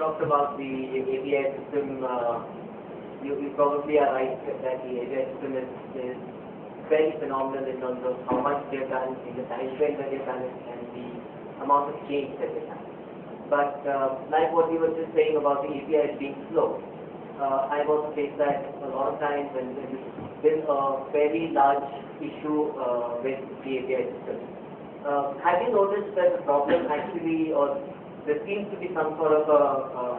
talked about the API system. You probably are right that the API system is very phenomenal in terms of how much they've done, in the time frame that they've done it, and the amount of change that they've done. But like what you were just saying about the APIs being slow, I've also faced that a lot of times when there's a very large issue with the API system. Have you noticed that the problem actually, or there seems to be some sort of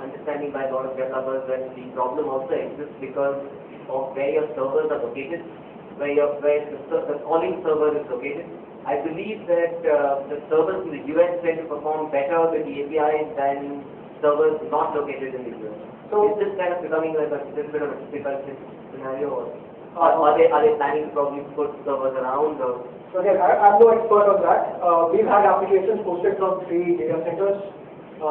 understanding by a lot of developers that the problem also exists because of where your servers are located, where the calling server is located? I believe that the servers in the US tend to perform better with the APIs than servers not located in the US. So is this kind of becoming like a little bit of a difficult scenario? Or are they planning to probably put servers around? Or? So again, I'm no expert on that. We've had applications hosted from 3 data centers. We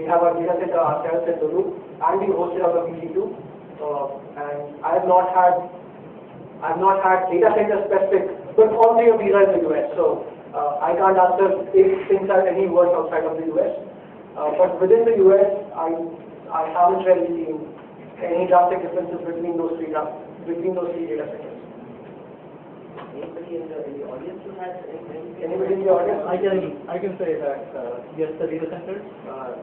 have a data center ourselves in Lulu, and we hosted out of EC2. And I've not had data center specific, but all 3 of these are in the US. So I can't answer if things are any worse outside of the US. But within the US, I haven't really seen any drastic differences between those 3 data centers. Anybody in the audience who has anything? Anybody in the audience? I can say that yes, the data centers are.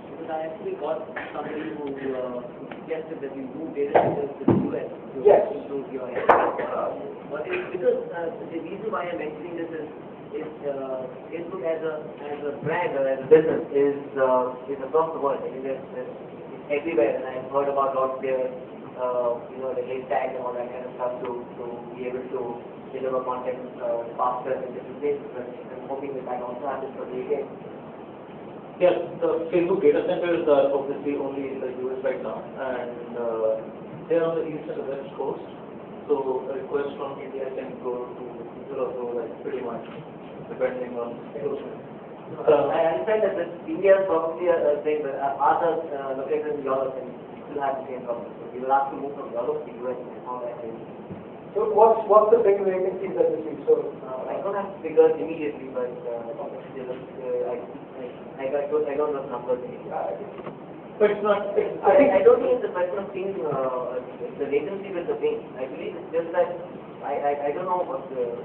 Because I actually got somebody who suggested that we move data centers to the US to Yes. improve your health. But it's because the reason why I'm mentioning this is Facebook as a brand or as a business is across the world. I mean, it's everywhere, and I've heard about lots there, the hashtag and all that kind of stuff to be able to deliver content faster in different places. And I'm hoping that also happens for the API. Yes, the Facebook data centers are obviously only in the US right now, and they're on the east and the west coast. So a request from India can go to either of those, like pretty much, depending on location. I understand that India is probably a thing, but others located in Europe and still have the same problem. So we will have to move from Europe to US and how that is. So what's the big vacancies that you see? So I don't have figures immediately, but I don't know numbers immediately. But it's not. I don't think it's a question of seeing the latency with the ping. I believe it's just that I don't know what the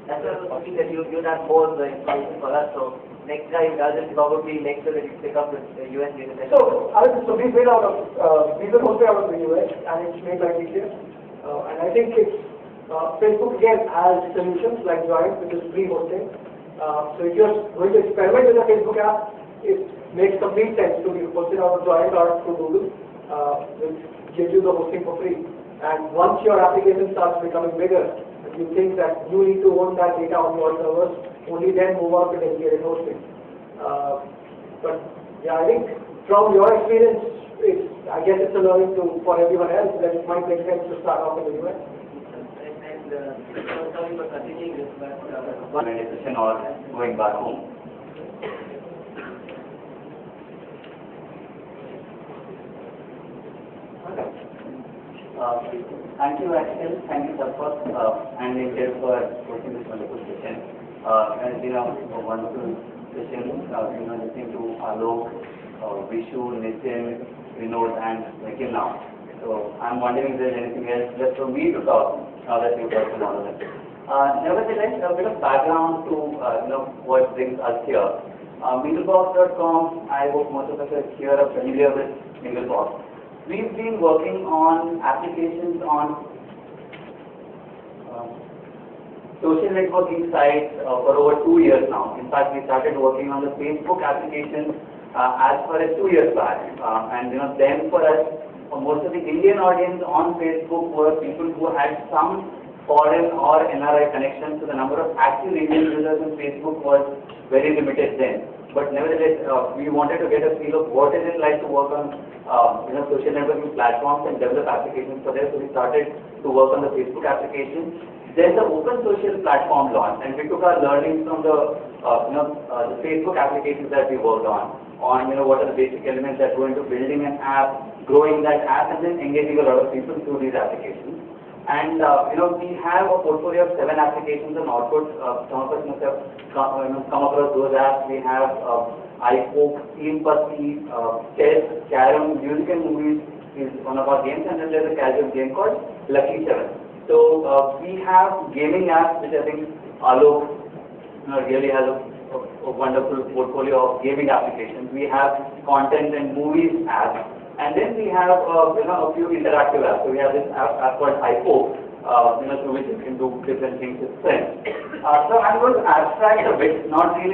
that's why I was thinking that you'd have more information for us. So next time does it probably make sure that you pick up the US data set. So we've been out of we've been hosted out of the US, and it's made life easier. And I think it's Facebook again has solutions like Join, which is free hosting. So if you're going to experiment with a Facebook app, it makes complete sense to be hosted out of Join or through Google, which gives you the hosting for free. And once your application starts becoming bigger, and you think that you need to own that data on your servers, only then move on to dedicated hosting. But yeah, I think from your experience, I guess it's a learning for everyone else that it might make sense to start off in the US. Sorry for continuing this, but meditation or going back home. Thank you, Axel. Thank you, Tapas, and Nikhil for hosting this wonderful session. It's been a wonderful session. Listening to Alok, Vishu, Nitin, Vinod, and Nikhil now. So I'm wondering if there's anything else left for me to talk now that you've talked about it. Nevertheless, a bit of background to what brings us here. Minglebox.com, I hope most of us here are familiar with Minglebox. We've been working on applications on social networking sites for over 2 years now. In fact, we started working on the Facebook application as far as 2 years back. And then for us, most of the Indian audience on Facebook were people who had some foreign or NRI connections, so the number of active Indian users on Facebook was very limited then. But nevertheless, we wanted to get a feel of what is it like to work on social networking platforms and develop applications for them. So we started to work on the Facebook application. Then the open social platform launched, and we took our learnings from the Facebook applications that we worked on what are the basic elements that go into building an app, growing that app, and then engaging a lot of people through these applications. And we have a portfolio of 7 applications on Output. Some of us must have come across those apps. We have iPoke, EventPart3, chess, carom, music and movies is one of our games, and then there's a casual game called Lucky 7. So we have gaming apps, which I think Alok really has a wonderful portfolio of gaming applications. We have content and movies apps. And then we have a few interactive apps. So we have this app called iPoke, through which you can do different things with friends. So I'm going to abstract a bit, not really